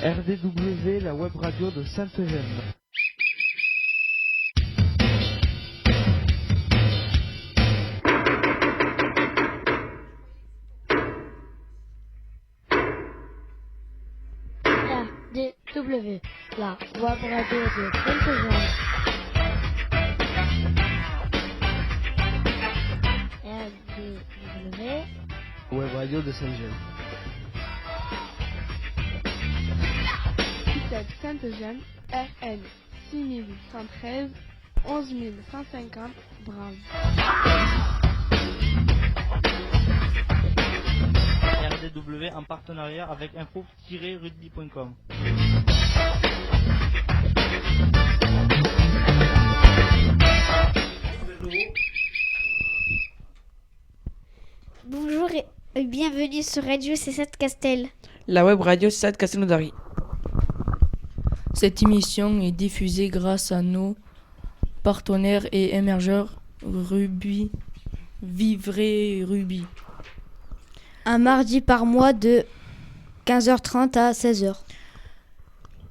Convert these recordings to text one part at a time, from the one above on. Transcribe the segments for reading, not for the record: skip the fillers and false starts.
RDW, la web radio de Sainte-Eugène. RDW, la web radio de Sainte-Eugène. RDW, Web radio de Sainte-Eugène. Sainte-Eugène, RN 6113, 11150, Brave. RDW en partenariat avec info-rugby.com. Bonjour et bienvenue sur Radio C7 Castel. La web radio C7 Castelnaudary. Cette émission est diffusée grâce à nos partenaires et émergeurs Rugby, Vivre Rugby. Un mardi par mois de 15h30 à 16h.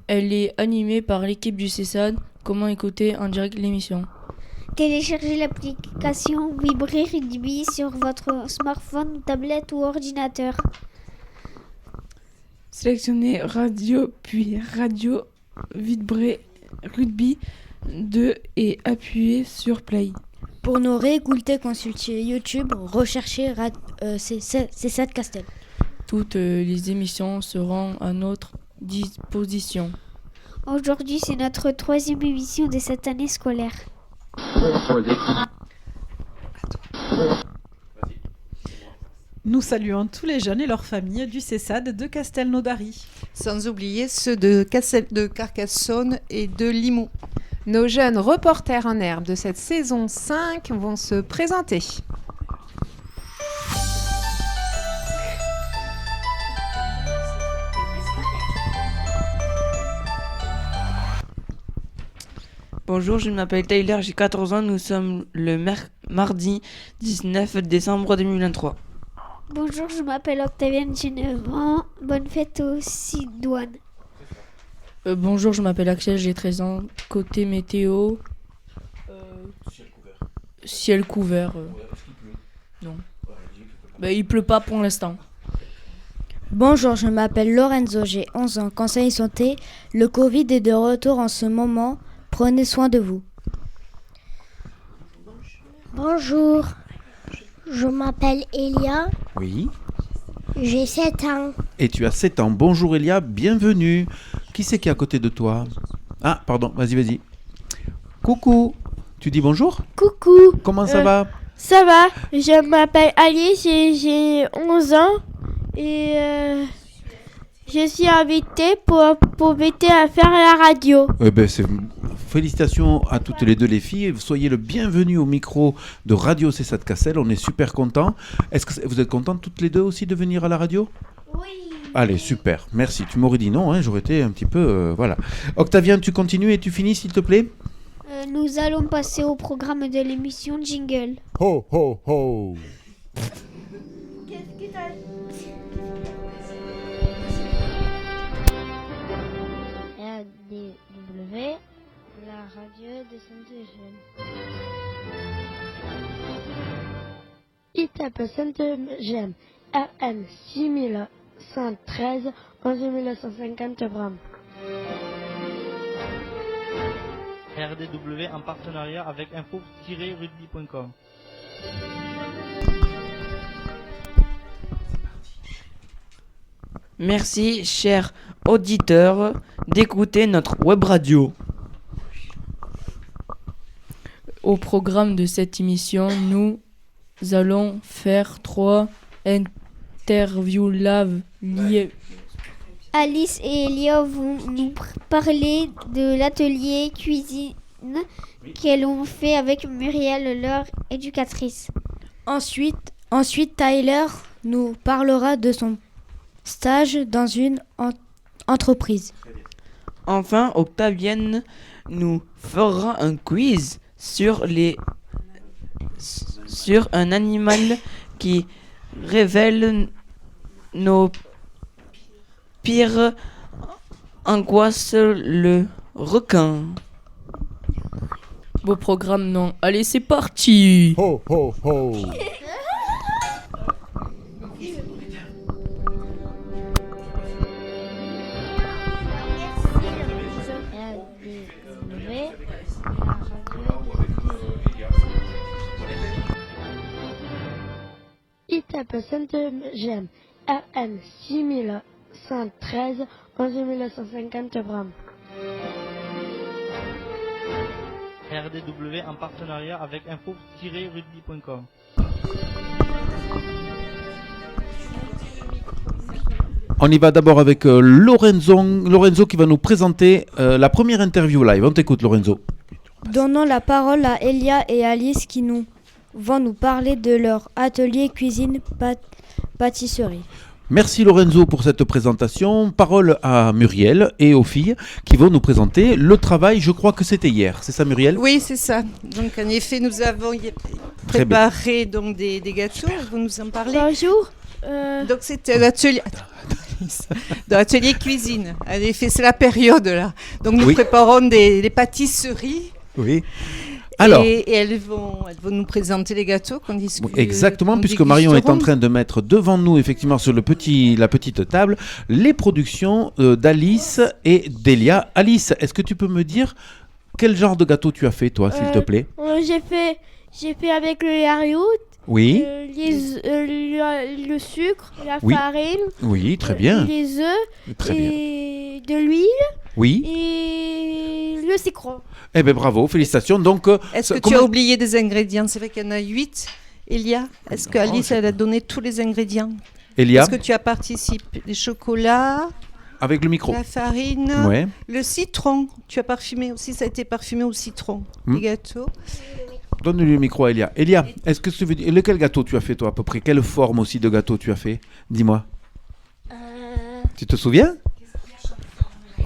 Elle est animée par l'équipe du CESAD. Comment écouter en direct l'émission? Téléchargez l'application Vibrer Rugby sur votre smartphone, tablette ou ordinateur. Sélectionnez radio puis radio Vibrer Rugby 2 et appuyez sur Play. Pour nous réécouter, consultez YouTube, recherchez C7 Castel. Toutes les émissions seront à notre disposition. Aujourd'hui, c'est notre 3e émission de cette année scolaire. Nous saluons tous les jeunes et leurs familles du CESAD de Castelnaudary. Sans oublier ceux de Carcassonne et de Limoux. Nos jeunes reporters en herbe de cette saison 5 vont se présenter. Bonjour, je m'appelle Tyler, j'ai 14 ans, nous sommes le mardi 19 décembre 2023. Bonjour, je m'appelle Octavienne, j'ai 9 ans. Bonne fête aux Sidoines. Bonjour, je m'appelle Axel, j'ai 13 ans. Côté météo, ciel couvert. Non. Il pleut pas pour l'instant. Bonjour, je m'appelle Lorenzo, j'ai 11 ans. Conseil santé, le Covid est de retour en ce moment. Prenez soin de vous. bonjour, je m'appelle Elia, Oui. j'ai 7 ans. Et tu as 7 ans. Bonjour Elia, bienvenue. Qui c'est qui est à côté de toi? Ah, pardon, vas-y. Coucou. Tu dis bonjour? Coucou. Comment ça va? Ça va, je m'appelle Alice et j'ai 11 ans et je suis invitée pour m'aider à faire la radio. Félicitations à toutes les deux les filles. Soyez le bienvenu au micro de Radio C7 Castel. On est super contents. Est-ce que vous êtes contentes toutes les deux aussi de venir à la radio? Oui. Allez, super. Merci. Tu m'aurais dit non, hein, j'aurais été un petit peu... voilà. Octavien, tu continues et tu finis, s'il te plaît? Nous allons passer au programme de l'émission Jingle. Ho, ho, ho. Qu'est-ce que t'as... RDW, la radio de Sainte-Eugène. Il t'appelle Sainte-Eugène, RN 6113, 11150 Bram. RDW en partenariat avec info-rugby.com. Merci, chers auditeurs, d'écouter notre web radio. Au programme de cette émission, nous allons faire 3 interviews liées. Alice et Elia vont nous parler de l'atelier cuisine qu'elles ont fait avec Muriel, leur éducatrice. Ensuite, Tyler nous parlera de son stage dans une entreprise. Enfin, Octavienne nous fera un quiz sur un animal qui révèle nos pires angoisses, le requin. Beau programme, non. Allez, c'est parti. Ho, ho, ho. ITAP Sainte-Gemme, RN 6113, 11150 grammes. RDW en partenariat avec info-rugby.com. On y va d'abord avec Lorenzo qui va nous présenter la première interview live. On t'écoute, Lorenzo. Donnons la parole à Elia et Alice qui vont nous parler de leur atelier cuisine pâtisserie. Merci Lorenzo pour cette présentation. Parole à Muriel et aux filles qui vont nous présenter le travail, je crois que c'était hier. C'est ça Muriel ? Oui, c'est ça. Donc en effet, nous avons préparé donc, des gâteaux. Vous nous en parlez ? Bonjour. Donc c'était l'atelier... Dans l'atelier cuisine. En effet, c'est la période là. Donc nous préparons des pâtisseries. Oui. Alors, et elles vont nous présenter les gâteaux qu'on discute. Exactement, puisque Marion est en train de mettre devant nous, effectivement, sur la petite table, les productions d'Alice et d'Elia. Alice, est-ce que tu peux me dire quel genre de gâteau tu as fait, toi, s'il te plaît ? J'ai fait avec le yaourt. Oui. Le sucre, la Oui. farine. Oui, très bien. Les œufs. Très et de l'huile. Oui. Et le citron. Eh bien, bravo, félicitations. Donc, est-ce que tu as oublié des ingrédients ? C'est vrai qu'il y en a 8. Elia, est-ce qu'Alice, elle a donné tous les ingrédients ? Elia ? Est-ce que tu as participé ? Les chocolats ? Avec le micro. La farine ? Ouais. Le citron. Tu as parfumé aussi, ça a été parfumé au citron. Les gâteaux. Donne-lui le micro à Elia. Elia, est-ce que tu veux dire... Lequel gâteau tu as fait, toi, à peu près ? Quelle forme aussi de gâteau tu as fait ? Dis-moi. Tu te souviens ?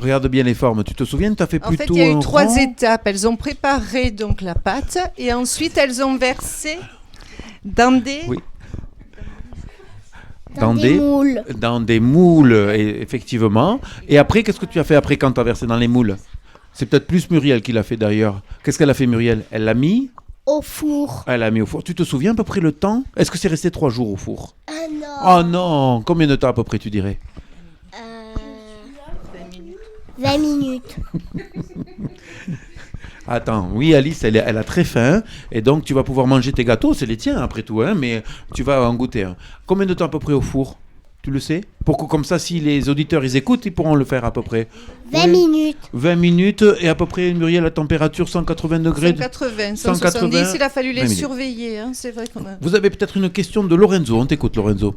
Regarde bien les formes. Tu te souviens, tu as fait plutôt. En fait, il y a eu 3 rond. étapes. Elles ont préparé donc la pâte et ensuite elles ont versé dans des. Oui. Dans des moules. Dans des moules, effectivement. Et après, qu'est-ce que tu as fait après quand tu as versé dans les moules ? C'est peut-être plus Muriel qui l'a fait d'ailleurs. Qu'est-ce qu'elle a fait, Muriel ? Elle l'a mis au four. Elle l'a mis au four. Tu te souviens à peu près le temps ? Est-ce que c'est resté 3 jours au four ? Ah non. Oh non ! Combien de temps à peu près tu dirais ? 20 minutes. Attends, oui Alice, elle a très faim et donc tu vas pouvoir manger tes gâteaux, c'est les tiens après tout, hein, mais tu vas en goûter un. Combien de temps à peu près au four ? Tu le sais ? Pour que comme ça, si les auditeurs ils écoutent, ils pourront le faire à peu près. 20 minutes. 20 minutes et à peu près, Muriel, la température 180 degrés. 180, 170, il a fallu les surveiller, hein, c'est vrai qu'on a... Vous avez peut-être une question de Lorenzo, on t'écoute Lorenzo.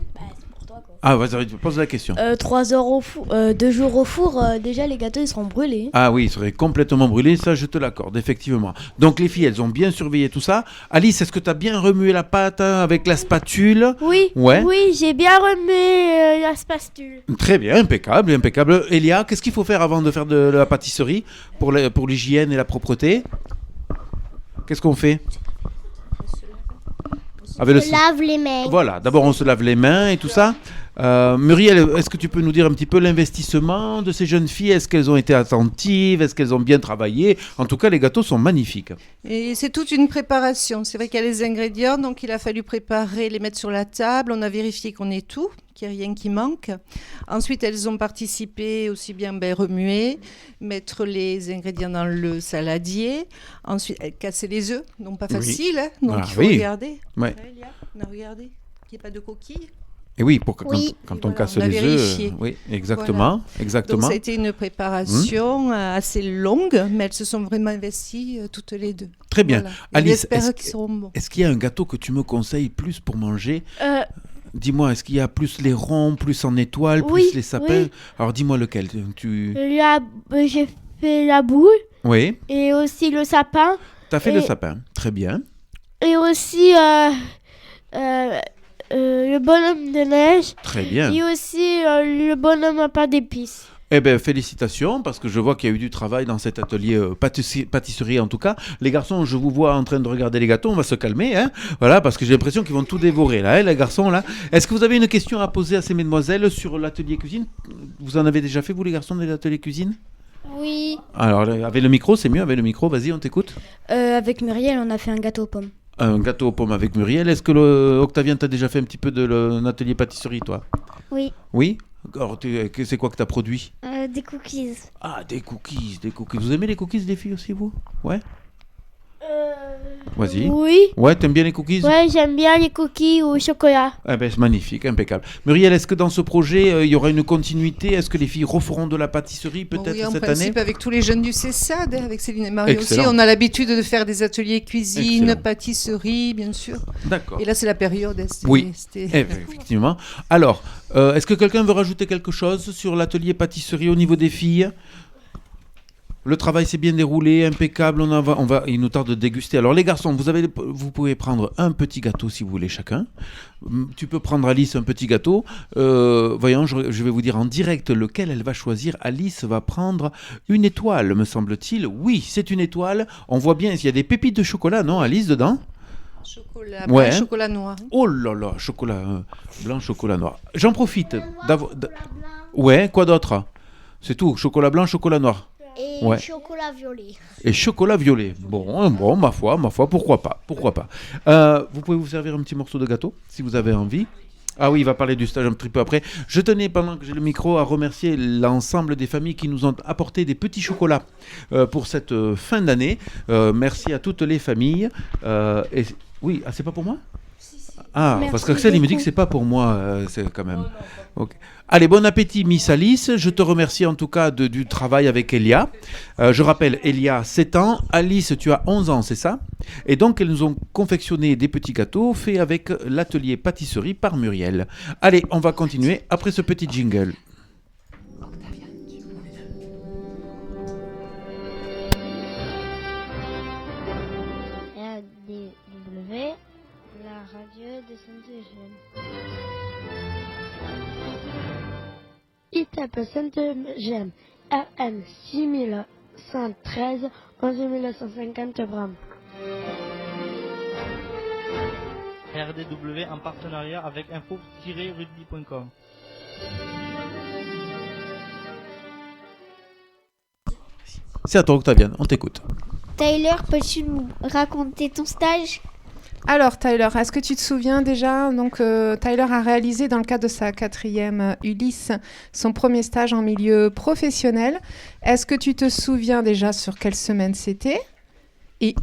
Ah, vas-y, pose la question. 3 heures au four, 2 jours au four, déjà les gâteaux ils seront brûlés. Ah oui, ils seraient complètement brûlés, ça je te l'accorde, effectivement. Donc les filles, elles ont bien surveillé tout ça. Alice, est-ce que tu as bien remué la pâte avec la spatule ? Oui, ouais. Oui, j'ai bien remué la spatule. Très bien, impeccable, impeccable. Elia, qu'est-ce qu'il faut faire avant de faire de la pâtisserie pour l'hygiène et la propreté ? Qu'est-ce qu'on fait ? On se lave les mains. Voilà, d'abord on se lave les mains et tout ça. Muriel, est-ce que tu peux nous dire un petit peu l'investissement de ces jeunes filles ? Est-ce qu'elles ont été attentives ? Est-ce qu'elles ont bien travaillé ? En tout cas, les gâteaux sont magnifiques. Et c'est toute une préparation. C'est vrai qu'il y a les ingrédients, donc il a fallu préparer, les mettre sur la table. On a vérifié qu'on ait tout, qu'il n'y ait rien qui manque. Ensuite, elles ont participé aussi bien remuer, mettre les ingrédients dans le saladier. Ensuite, casser les œufs, donc pas facile. Hein, donc il faut regarder. Ouais. On a regardé qu'il n'y ait pas de coquilles. Et oui, pour que quand on casse les œufs. Oui, exactement, voilà. exactement. Donc ça a été une préparation assez longue, mais elles se sont vraiment investies toutes les deux. Très bien. Voilà. Alice, est-ce qu'il y a un gâteau que tu me conseilles plus pour manger Dis-moi, est-ce qu'il y a plus les ronds, plus en étoiles, plus les sapins ? Alors dis-moi lequel J'ai fait la boule. Oui. Et aussi le sapin. Tu as fait le sapin, très bien. Et aussi le bonhomme de neige. Très bien. Et aussi le bonhomme à pain d'épices. Eh bien, félicitations, parce que je vois qu'il y a eu du travail dans cet atelier pâtisserie en tout cas. Les garçons, je vous vois en train de regarder les gâteaux, on va se calmer, hein. Voilà, parce que j'ai l'impression qu'ils vont tout dévorer, là, hein, les garçons, là. Est-ce que vous avez une question à poser à ces mesdemoiselles sur l'atelier cuisine? Vous en avez déjà fait, vous, les garçons, de l'atelier cuisine? Oui. Alors, avec le micro, c'est mieux, avec le micro, vas-y, on t'écoute. Avec Muriel, on a fait un gâteau aux pommes. Un gâteau aux pommes avec Muriel. Est-ce que Octavien, t'as déjà fait un petit peu de l'atelier pâtisserie, toi? Oui. Oui. Alors, c'est quoi que t'as produit? Des cookies. Ah, des cookies. Vous aimez les cookies, les filles aussi, vous? Ouais. Vas-y. Oui. Ouais, t'aimes bien les cookies? Ouais, j'aime bien les cookies au chocolat. Eh ben, c'est magnifique, impeccable. Muriel, est-ce que dans ce projet, il y aura une continuité? Est-ce que les filles referont de la pâtisserie peut-être Oui, en cette principe, année? avec tous les jeunes du CESAD, avec Céline et Marie Excellent. aussi, on a l'habitude de faire des ateliers cuisine, Excellent. pâtisserie, bien sûr. D'accord. Et là, c'est la période. Oui, effectivement. Alors, est-ce que quelqu'un veut rajouter quelque chose sur l'atelier pâtisserie au niveau des filles? Le travail s'est bien déroulé, impeccable. Il nous tarde de déguster. Alors les garçons, vous pouvez prendre un petit gâteau si vous voulez chacun. Tu peux prendre Alice un petit gâteau. Voyons, je vais vous dire en direct lequel elle va choisir. Alice va prendre une étoile, me semble-t-il. Oui, c'est une étoile. On voit bien, il y a des pépites de chocolat, non, Alice, dedans? Chocolat blanc, chocolat noir. Oh là là, chocolat blanc, chocolat noir. J'en profite. Ouais, quoi d'autre? C'est tout, chocolat blanc, chocolat noir. Et chocolat violet. Et chocolat violet. Bon, ma foi, pourquoi pas. Vous pouvez vous servir un petit morceau de gâteau, si vous avez envie. Ah oui, il va parler du stage un petit peu après. Je tenais, pendant que j'ai le micro, à remercier l'ensemble des familles qui nous ont apporté des petits chocolats pour cette fin d'année. Merci à toutes les familles. Oui, c'est pas pour moi? Ah, merci, parce qu'Axel, il me dit que c'est pas pour moi, c'est quand même. Okay. Allez, bon appétit, Miss Alice. Je te remercie en tout cas du travail avec Elia. Je rappelle, Elia, 7 ans. Alice, tu as 11 ans, c'est ça? Et donc, elles nous ont confectionné des petits gâteaux faits avec l'atelier pâtisserie par Muriel. Allez, on va continuer après ce petit jingle. RDW, la radio de Sainte-Eugène. ITAP Sainte-Eugène, RN 6113, 11150 grammes. RDW en partenariat avec info-rugby.com. C'est à toi, Octavian, on t'écoute. Tyler, peux-tu nous raconter ton stage? Alors Tyler, est-ce que tu te souviens déjà, donc Tyler a réalisé dans le cadre de sa 4e Ulysse son premier stage en milieu professionnel. Est-ce que tu te souviens déjà sur quelle semaine c'était? Et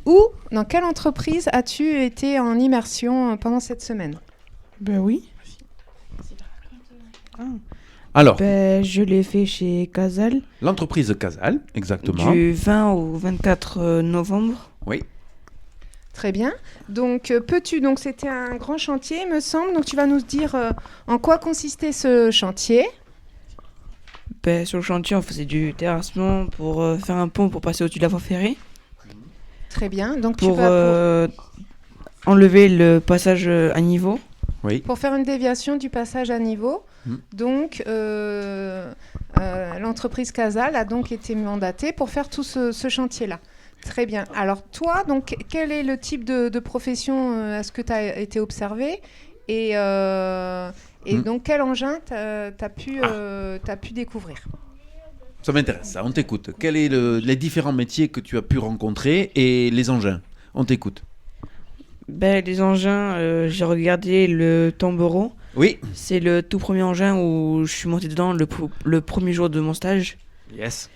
dans quelle entreprise as-tu été en immersion pendant cette semaine? Ben oui. Alors, je l'ai fait chez Casal. L'entreprise Casal, exactement. Du 20 au 24 novembre. Oui. Très bien. Donc, donc c'était un grand chantier, il me semble. Donc, tu vas nous dire en quoi consistait ce chantier. Sur le chantier, on faisait du terrassement pour faire un pont pour passer au-dessus de la voie ferrée. Très bien. Donc, pour enlever le passage à niveau. Oui. Pour faire une déviation du passage à niveau. Donc, l'entreprise Casal a donc été mandatée pour faire tout ce chantier-là. Très bien. Alors toi, donc, quel est le type de profession est-ce que tu as été observé et donc quel engin t'as pu découvrir? Ça m'intéresse, ça. On t'écoute. Quels sont les différents métiers que tu as pu rencontrer et les engins? On t'écoute. Les engins, j'ai regardé le Tamboro. Oui. C'est le tout premier engin où je suis monté dedans le premier jour de mon stage. Yes.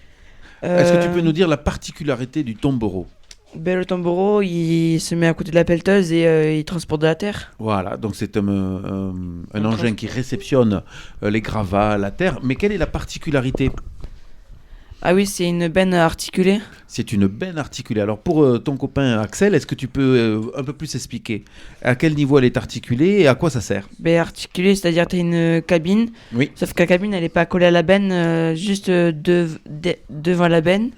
Est-ce que tu peux nous dire la particularité du Tamboro? Le Tamboro, il se met à côté de la pelleteuse et il transporte de la terre. Voilà, donc c'est un engin qui réceptionne les gravats, la terre. Mais quelle est la particularité? Ah oui, c'est une benne articulée. C'est une benne articulée. Alors pour ton copain Axel, est-ce que tu peux un peu plus expliquer à quel niveau elle est articulée et à quoi ça sert? Articulée, c'est-à-dire tu as une cabine. Oui. Sauf que la cabine, elle n'est pas collée à la benne, juste devant la benne.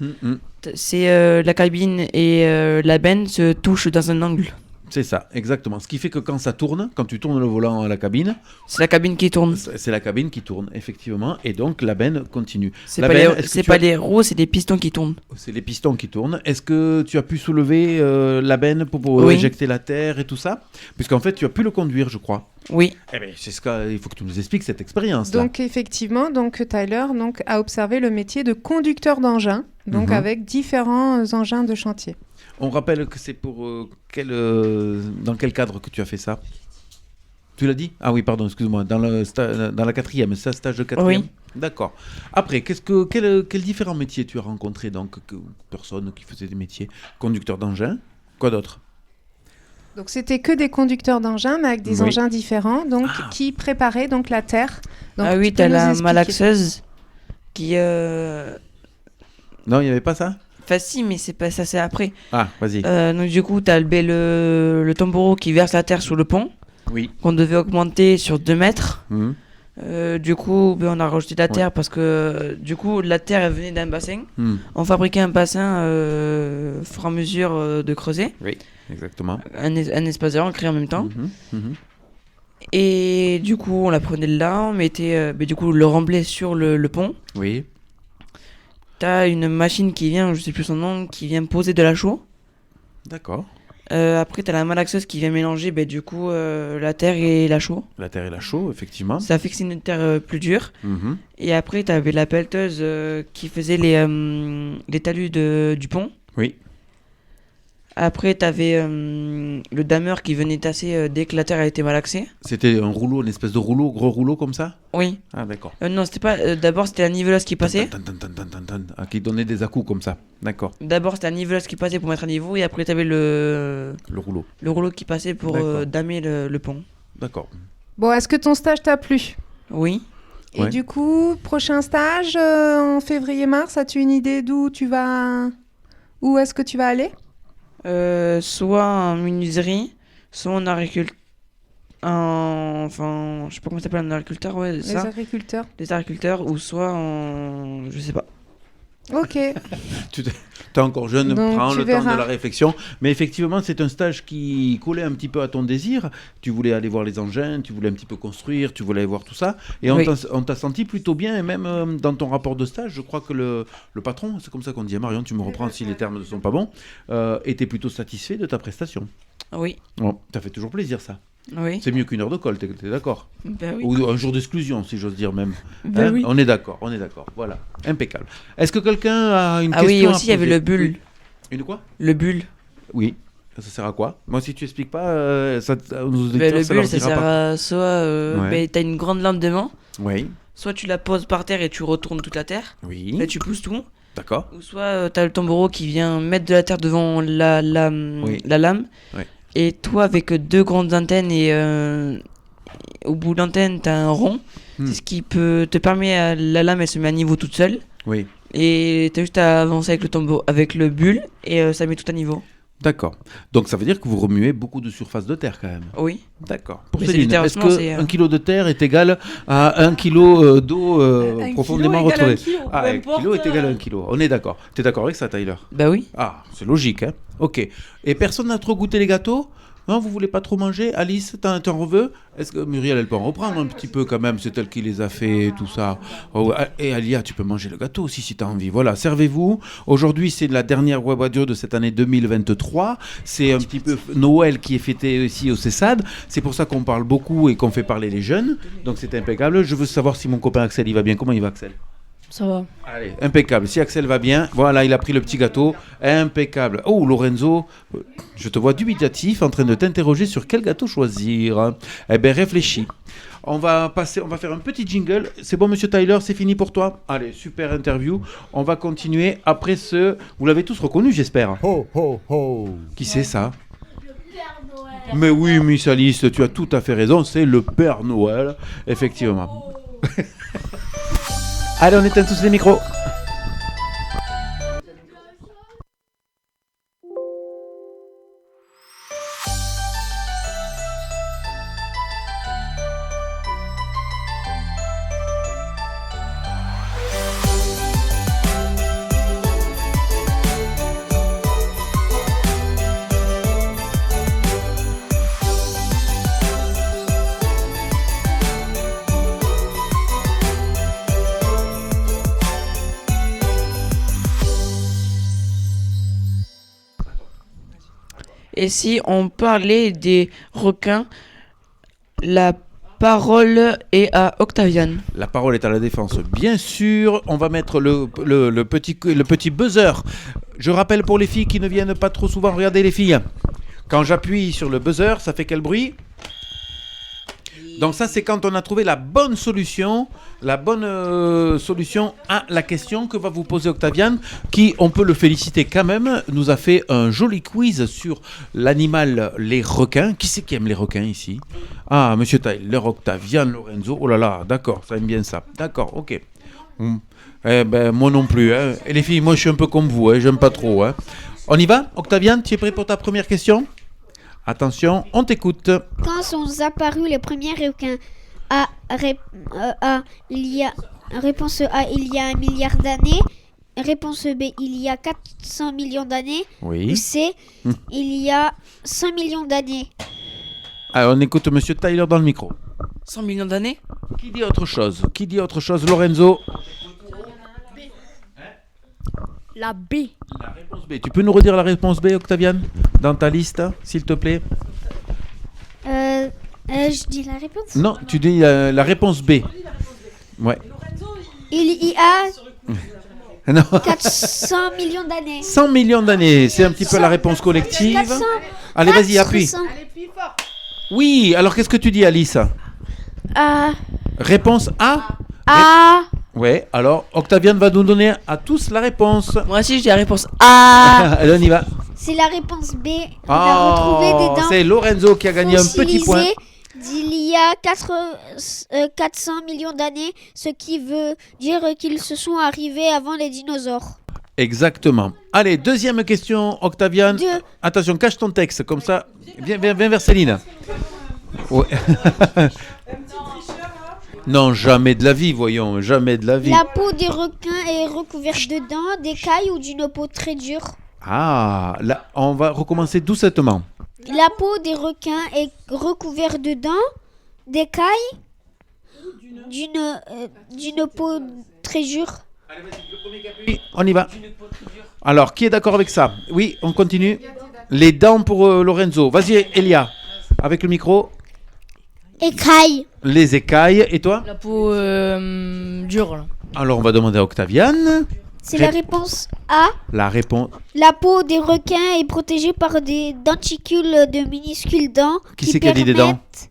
C'est la cabine et la benne se touchent dans un angle. C'est ça, exactement. Ce qui fait que quand ça tourne, quand tu tournes le volant à la cabine... C'est la cabine qui tourne. C'est la cabine qui tourne, effectivement. Et donc, la benne continue. C'est pas les roues, c'est des pistons qui tournent. C'est les pistons qui tournent. Est-ce que tu as pu soulever la benne pour éjecter la terre et tout ça? Puisqu'en fait, tu as pu le conduire, je crois. Oui. Eh bien, il faut que tu nous expliques cette expérience-là. Donc, effectivement, Tyler a observé le métier de conducteur d'engin, avec différents engins de chantier. On rappelle que c'est pour dans quel cadre que tu as fait ça? Tu l'as dit? Ah oui, pardon, excuse-moi. Dans la quatrième, c'est un stage de quatrième? Oui. D'accord. Après, quels différents métiers tu as rencontrés? Donc, personnes qui faisaient des métiers. Conducteur d'engin. Quoi d'autre? Donc, c'était que des conducteurs d'engins, mais avec des engins différents, qui préparaient la terre. Donc, ah oui, tu as la malaxeuse qui... Non, il n'y avait pas ça? Enfin si, mais c'est pas ça, c'est après. Ah, vas-y. Donc du coup, t'as le tambourot qui verse la terre sur le pont. Oui. Qu'on devait augmenter sur 2 mètres. Mmh. Du coup, on a rajouté de la terre parce que du coup, la terre elle venait d'un bassin. On fabriquait un bassin au fur et à mesure de creuser. Oui, exactement. Un espace on le créait en même temps. Et du coup, on la prenait de là, on mettait du coup le remblai sur le pont. Oui. T'as une machine qui vient, je sais plus son nom, qui vient poser de la chaux. D'accord. Après, t'as la malaxeuse qui vient mélanger du coup la terre et la chaux. La terre et la chaux, effectivement. Ça fait que c'est une terre plus dure. Et après, t'avais la pelleteuse qui faisait les talus du pont. Oui. Après, t'avais le dameur qui venait tasser dès que la terre a été malaxée. C'était un rouleau, une espèce de rouleau, gros rouleau comme ça? Oui. Ah, d'accord. Non, c'était pas. D'abord, c'était la niveleuse qui passait. Qui donnait des à-coups comme ça. D'accord. D'abord, c'était la niveleuse qui passait pour mettre à niveau, et après, t'avais le rouleau. Le rouleau qui passait pour damer le pont. D'accord. Bon, est-ce que ton stage t'a plu? Oui. Et du coup, prochain stage en février-mars, as-tu une idée d'où tu vas... Où est-ce que tu vas aller? Soit en menuiserie, soit en agriculture. Enfin, je sais pas comment ça s'appelle, un agriculteur, ouais. Les agriculteurs. Les agriculteurs, ou soit en. Je sais pas. Ok. Tu es encore jeune, donc, prends le verras. temps de la réflexion. Mais effectivement, c'est un stage qui collait un petit peu à ton désir. Tu voulais aller voir les engins, tu voulais un petit peu construire, tu voulais voir tout ça. Et on t'a senti plutôt bien. Et même dans ton rapport de stage, je crois que le patron, c'est comme ça qu'on dit, Marion, tu me reprends si les termes ne sont pas bons, était plutôt satisfait de ta prestation. Oui. Bon, ça fait toujours plaisir, ça. Oui. C'est mieux qu'une heure de colle, t'es d'accord? Ben oui. Ou un jour d'exclusion, si j'ose dire même. Ben oui. On est d'accord. Voilà, impeccable. Est-ce que quelqu'un a une question? Ah oui, aussi il y avait le bulle. Une quoi? Le bulle. Oui. Ça sert à quoi? Moi, si tu expliques pas, ça nous le bulle, ça sert à soit t'as une grande lampe devant. Oui. Soit tu la poses par terre et tu retournes toute la terre. Oui. Là, tu pousses tout. D'accord. Ou soit t'as le tambourot qui vient mettre de la terre devant la lame. Oui. Et toi, avec 2 grandes antennes et au bout de l'antenne, tu as un rond. C'est ce qui te permet, la lame, elle se met à niveau toute seule. Oui. Et tu as juste à avancer avec le tambour, avec le bulle, et ça met tout à niveau. D'accord. Donc ça veut dire que vous remuez beaucoup de surface de terre quand même. Oui. D'accord. Pour Mais Céline, est-ce que 1 kilo de terre est égal à 1 kilo d'eau profondément retrouvée? Ah, 1 kilo est égal à 1 kilo. On est d'accord. Tu es d'accord avec ça, Tyler? Bah oui. Ah, c'est logique, hein. Ok. Et personne n'a trop goûté les gâteaux? Non, vous voulez pas trop manger? Alice, t'en veux? Est-ce que Muriel, elle peut en reprendre un petit peu quand même? C'est elle qui les a fait, tout ça. Oh, et Alia, tu peux manger le gâteau aussi si t'as envie. Voilà, servez-vous. Aujourd'hui, c'est la dernière web radio de cette année 2023. C'est un petit peu Noël qui est fêté ici au CESAD. C'est pour ça qu'on parle beaucoup et qu'on fait parler les jeunes. Donc c'est impeccable. Je veux savoir si mon copain Axel, il va bien. Comment il va, Axel? Ça va. Allez, impeccable. Si Axel va bien, voilà, il a pris le petit gâteau. Impeccable. Oh, Lorenzo, je te vois dubitatif en train de t'interroger sur quel gâteau choisir. Eh bien, réfléchis. On va faire un petit jingle. C'est bon, monsieur Tyler, c'est fini pour toi? Allez, super interview. On va continuer après ce... Vous l'avez tous reconnu, j'espère. Ho, ho, ho. Qui c'est ça? Mais oui, Miss Alice, tu as tout à fait raison. C'est le Père Noël, effectivement. Allez, on éteint tous les micros. Et si on parlait des requins, la parole est à Octavian. La parole est à la défense, bien sûr. On va mettre le petit buzzer. Je rappelle pour les filles qui ne viennent pas trop souvent, regardez les filles. Quand j'appuie sur le buzzer, ça fait quel bruit ? Donc ça, c'est quand on a trouvé la bonne solution à la question que va vous poser Octavian, qui, on peut le féliciter quand même, nous a fait un joli quiz sur l'animal, les requins. Qui c'est qui aime les requins ici ? Ah, Monsieur Tyler, Octavian, Lorenzo, oh là là, d'accord, ça aime bien ça. D'accord, ok. Eh ben, moi non plus. Hein. Et les filles, moi je suis un peu comme vous, hein, j'aime pas trop. Hein. On y va ? Octavian, tu es prêt pour ta première question ? Attention, on t'écoute. Quand sont apparus les premiers requins Réponse A, il y a 1 milliard d'années. Réponse B, il y a 400 millions d'années. Oui. Ou C, il y a 100 millions d'années. Alors, on écoute Monsieur Tyler dans le micro. 100 millions d'années ? Qui dit autre chose, Lorenzo ? La B. La réponse B. Tu peux nous redire la réponse B, Octavian, dans ta liste, s'il te plaît ? Je dis la réponse. Non, tu dis la réponse B. Ouais. Il y a Non. 400 millions d'années. 100 millions d'années, c'est un petit peu la réponse collective. 400, Allez, vas-y, appuie. 400. Oui, alors qu'est-ce que tu dis, Alice ? Réponse A ? A. Ouais, alors Octavian va nous donner à tous la réponse. Moi aussi, je dis la réponse A. Allez, on y va. C'est la réponse B. On a retrouvé des dents. C'est Lorenzo qui a gagné un petit point. D'il y a 400 millions d'années, ce qui veut dire qu'ils se sont arrivés avant les dinosaures. Exactement. Allez, deuxième question, Octavian. Attention, cache ton texte, comme ça. Viens vers Céline. Ouais. Non, jamais de la vie, voyons, jamais de la vie. La peau des requins est recouverte de dents, d'écailles ou d'une peau très dure. Ah, là, on va recommencer doucettement. La peau des requins est recouverte de dents, d'écailles, d'une peau très dure. Oui, on y va. Alors, qui est d'accord avec ça ? Oui, on continue. Les dents pour Lorenzo. Vas-y, Elia, avec le micro. Écailles. Les écailles. Et toi ? La peau dure, là. Alors, on va demander à Octavian. C'est la réponse A. La réponse. La peau des requins est protégée par des denticules de minuscules dents Qui c'est qui a dit des dents ? permettent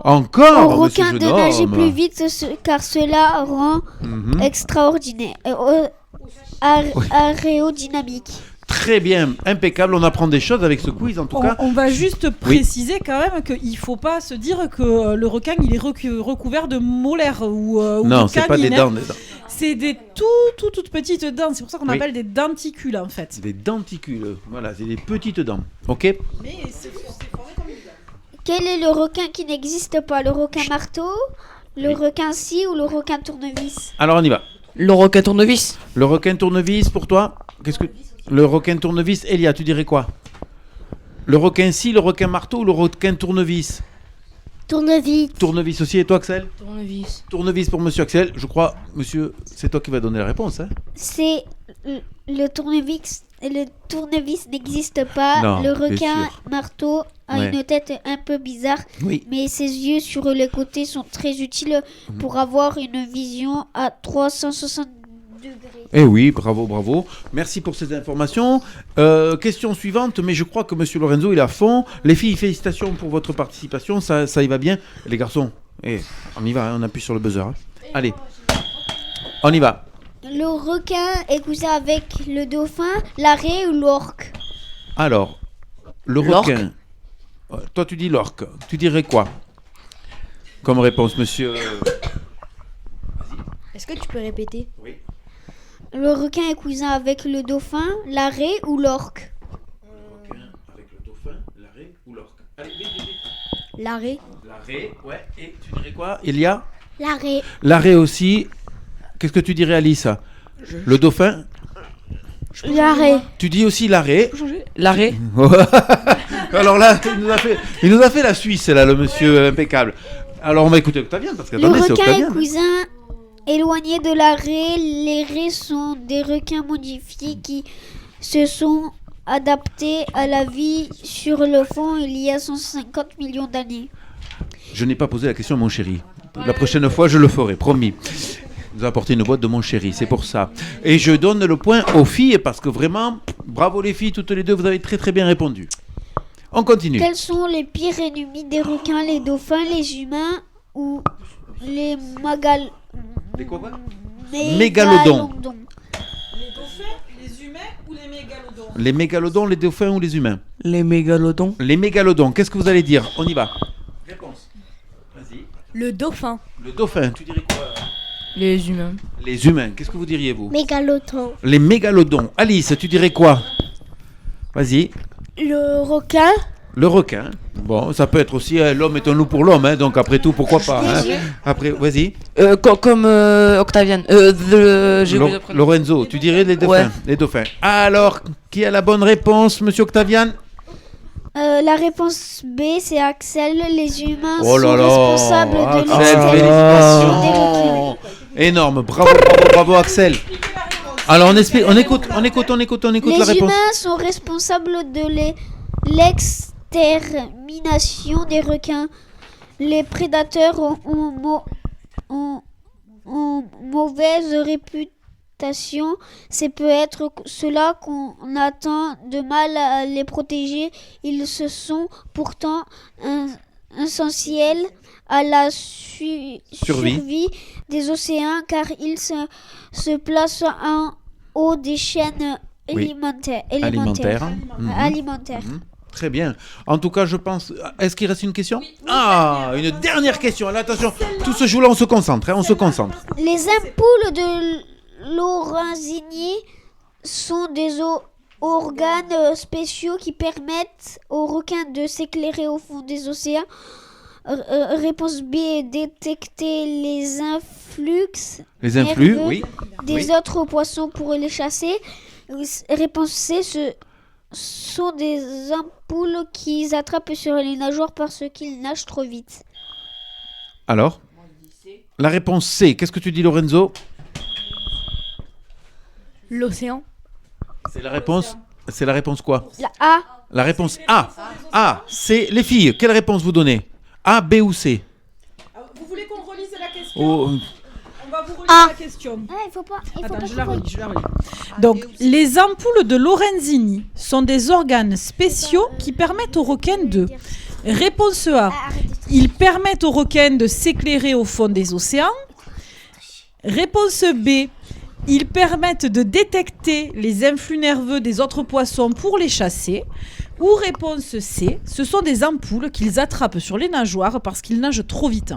Encore, aux monsieur requins de jeune nager homme. plus vite car cela rend extraordinaire aérodynamique. Très bien, impeccable. On apprend des choses avec ce quiz, en tout cas. On va juste préciser quand même qu'il ne faut pas se dire que le requin il est recouvert de molaires ou non, de c'est pas des dents, des dents. C'est des toutes petites dents. C'est pour ça qu'on appelle des denticules en fait. Des denticules, voilà, c'est des petites dents. Ok. Mais c'est formé comme une dent. Quel est le requin qui n'existe pas ? Le requin marteau, le requin scie ou le requin tournevis ? Alors on y va. Le requin tournevis. Le requin tournevis pour toi ? Qu'est-ce que le requin tournevis, Elia, tu dirais quoi ? Le requin scie, le requin marteau ou le requin tournevis ? Tournevis. Tournevis aussi, et toi Axel ? Tournevis. Tournevis pour monsieur Axel. Je crois, monsieur, c'est toi qui vas donner la réponse. Hein ? C'est le tournevis. Le tournevis n'existe pas. Non, le bien requin sûr. marteau a une tête un peu bizarre, Oui. mais ses yeux sur les côtés sont très utiles pour avoir une vision à 360 degrés. Eh oui, bravo, bravo. Merci pour ces informations. Question suivante, mais je crois que monsieur Lorenzo, il est à fond. Les filles, félicitations pour votre participation, ça y va bien. Les garçons, on y va, hein, on appuie sur le buzzer. Hein. Allez, on y va. Le requin est cousin avec le dauphin, l'arrêt ou l'orque. Alors, le requin. Toi, tu dis l'orque. Tu dirais quoi comme réponse, monsieur Est-ce que tu peux répéter ? Oui. Le requin est cousin avec le dauphin, l'arrêt ou l'orque. Le requin avec le dauphin, l'arrêt ou l'orque. Allez, vite. L'arrêt. L'arrêt, ouais. Et tu dirais quoi, Elia ? L'arrêt. L'arrêt aussi. Qu'est-ce que tu dirais, Alice ? Le dauphin ? L'arrêt. Tu dis aussi l'arrêt. L'arrêt. Alors là, il nous a fait la Suisse, là, le monsieur impeccable. Alors on va écouter Octavien, parce que Le attendez, c'est requin Octavien. est cousin éloigné de l'arrêt. Les raies sont des requins modifiés qui se sont adapté à la vie sur le fond il y a 150 millions d'années. Je n'ai pas posé la question à mon chéri. La prochaine fois, je le ferai, promis. Vous apportez une boîte de mon chéri, c'est pour ça. Et je donne le point aux filles parce que vraiment, bravo les filles, toutes les deux, vous avez très très bien répondu. On continue. Quels sont les pires ennemis des requins, les dauphins, les humains ou les mégalodons. Les dauphins, les humains ou les mégalodons? Les mégalodons, les dauphins ou les humains? Les mégalodons. Les mégalodons, qu'est-ce que vous allez dire? On y va. Réponse. Vas-y. Le dauphin. Le dauphin, tu dirais quoi? Les humains. Les humains, qu'est-ce que vous diriez vous? Mégalodon. Les mégalodons. Alice, tu dirais quoi? Vas-y. Le requin. Le requin. Bon, ça peut être aussi l'homme est un loup pour l'homme, hein, donc après tout, pourquoi pas, hein. Après, vas-y. Comme Octavian. Lorenzo, tu dirais les dauphins. Ouais. Les dauphins. Alors, qui a la bonne réponse, monsieur Octavian? La réponse B, c'est Axel. Les humains Oh là sont là, responsables de Axel, l'extermination des requins. félicitations. Énorme, bravo, bravo Axel. Alors on écoute la Les réponse. humains sont responsables de l'extermination des requins. Les prédateurs ont mauvaise réputation. C'est peut-être cela qu'on attend de mal à les protéger. Ils se sont pourtant essentiels à la survie des océans car ils se placent en haut des chaînes alimentaires. Très bien. En tout cas, je pense... Est-ce qu'il reste une question? Une dernière question. Alors, attention, tout se joue là, on se concentre. On se concentre. Les ampoules de Lorenzini sont des organes spéciaux qui permettent aux requins de s'éclairer au fond des océans. Réponse B, détecter les influx nerveux des autres poissons pour les chasser. Réponse C, ce sont des ampoules qu'ils attrapent sur les nageoires parce qu'ils nagent trop vite. Alors, la réponse C. Qu'est-ce que tu dis, Lorenzo? L'océan. C'est la réponse quoi? La A. La réponse A. A, c'est les filles. Quelle réponse vous donnez? A, B ou C? Vous voulez qu'on relise la question? Oh. On va vous relire la question. Il faut pas. Attends, je la relis. Donc, les ampoules de Lorenzini sont des organes spéciaux qui permettent aux requins de... Réponse A. Ils permettent aux requins de s'éclairer au fond des océans. Réponse B. Ils permettent de détecter les influx nerveux des autres poissons pour les chasser. Ou réponse C. Ce sont des ampoules qu'ils attrapent sur les nageoires parce qu'ils nagent trop vite.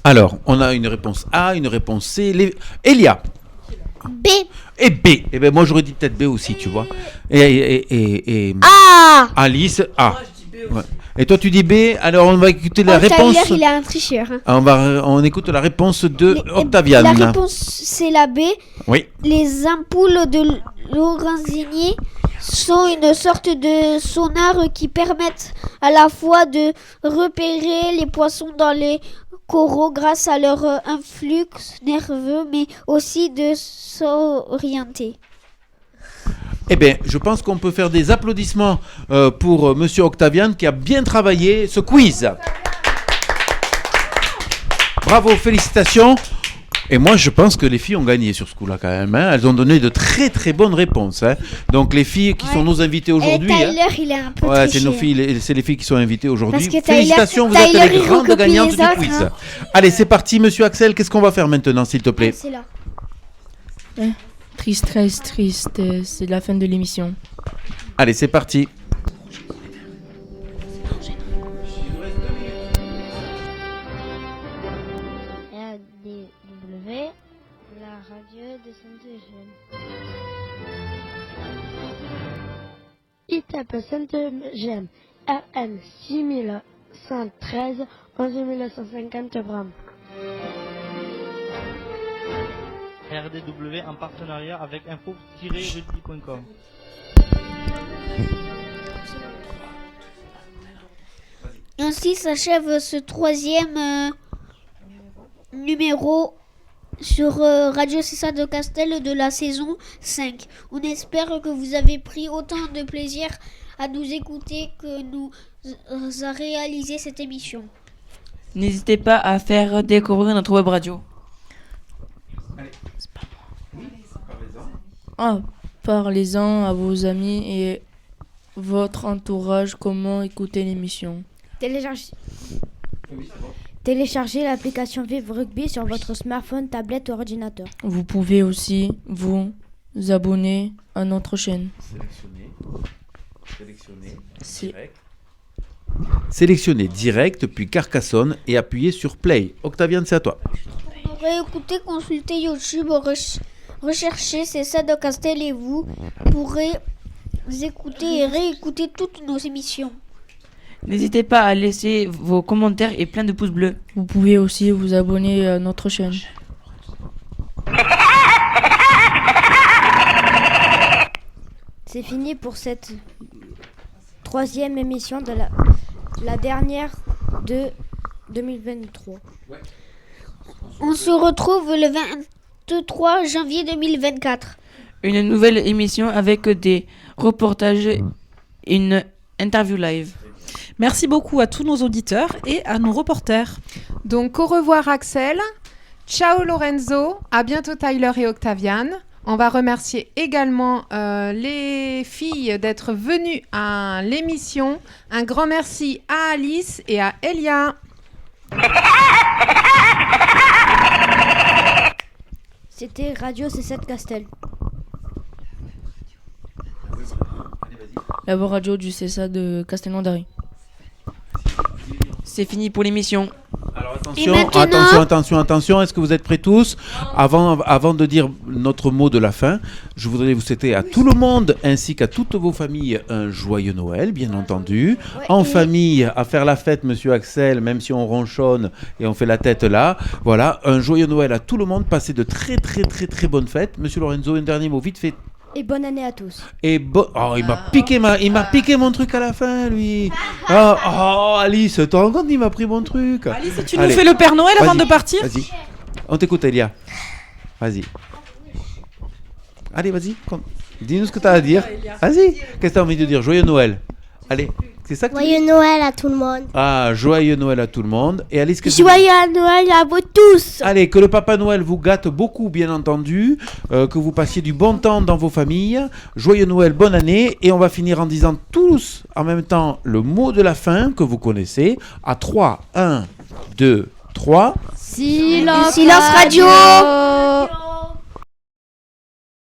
Alors, on a une réponse A, une réponse C. Elia. B. Et B. Eh ben moi j'aurais dit peut-être B aussi, tu vois. Et A. Alice A. Ouais. Et toi tu dis B. Alors on va écouter la réponse. Tyler, il est un tricheur. On écoute la réponse de Octavian. La réponse c'est la B. Oui. Les ampoules de Lorenzini sont une sorte de sonar qui permettent à la fois de repérer les poissons dans les coraux grâce à leur influx nerveux, mais aussi de s'orienter. Eh bien, je pense qu'on peut faire des applaudissements pour Monsieur Octavian qui a bien travaillé ce quiz. Bravo, félicitations. Et moi, je pense que les filles ont gagné sur ce coup-là quand même. Hein. Elles ont donné de très très bonnes réponses. Hein. Donc les filles qui sont nos invitées aujourd'hui. Et Tyler, il est un peu triché. C'est les filles qui sont invitées aujourd'hui. Parce que Félicitations, vous êtes les grandes gagnantes du quiz. Hein. Allez, c'est parti, Monsieur Axel. Qu'est-ce qu'on va faire maintenant, s'il te plaît? C'est là. Triste, c'est la fin de l'émission. Allez, c'est parti. RDW, la radio de Sainte-Eugène. ITAP Sainte-Eugène, RN 6113, 11150 grammes. RDW en partenariat avec info-rugby.com. Ainsi s'achève ce troisième numéro sur Radio Cessa de Castel de la saison 5. On espère que vous avez pris autant de plaisir à nous écouter que nous a réalisé cette émission. N'hésitez pas à faire découvrir notre web radio. Parlez-en à vos amis et votre entourage comment écouter l'émission. Téléchargez l'application Vive Rugby sur votre smartphone, tablette ou ordinateur. Vous pouvez aussi vous abonner à notre chaîne. Sélectionnez direct, puis Carcassonne et appuyez sur Play. Octaviane, c'est à toi. Pour réécouter, consultez YouTube, recherchez Cessa de Castel et vous pourrez écouter et réécouter toutes nos émissions. N'hésitez pas à laisser vos commentaires et plein de pouces bleus. Vous pouvez aussi vous abonner à notre chaîne. C'est fini pour cette 3e émission de la dernière de 2023. On se retrouve le 23 janvier 2024. Une nouvelle émission avec des reportages et une interview live. Merci beaucoup à tous nos auditeurs et à nos reporters. Donc au revoir Axel, ciao Lorenzo, à bientôt Tyler et Octaviane. On va remercier également les filles d'être venues à l'émission. Un grand merci à Alice et à Elia. C'était Radio Cessa de Castel. La radio du Cessa de Castelnaudary. C'est fini pour l'émission. Alors attention, est-ce que vous êtes prêts tous ? Avant de dire notre mot de la fin, je voudrais vous souhaiter à tout le monde ainsi qu'à toutes vos familles un joyeux Noël, bien entendu. En famille, à faire la fête, monsieur Axel, même si on ronchonne et on fait la tête là. Voilà, un joyeux Noël à tout le monde. Passez de très bonnes fêtes. Monsieur Lorenzo, un dernier mot vite fait. Et bonne année à tous. Il m'a piqué mon truc à la fin, lui. Alice, tu te rends compte, il m'a pris mon truc. Alice, tu nous fais le Père Noël avant de partir ? Vas-y, on t'écoute, Elia. Vas-y. Allez, vas-y, dis-nous ce que tu as à dire. Vas-y, qu'est-ce que tu as envie de dire ? Joyeux Noël. Allez, c'est ça que Joyeux Noël à tout le monde. Ah, joyeux Noël à tout le monde. Et Alice, Joyeux Noël à vous tous. Allez, que le Papa Noël vous gâte beaucoup, bien entendu. Que vous passiez du bon temps dans vos familles. Joyeux Noël, bonne année. Et on va finir en disant tous en même temps le mot de la fin que vous connaissez. À 3, 1, 2, 3. Silence Radio.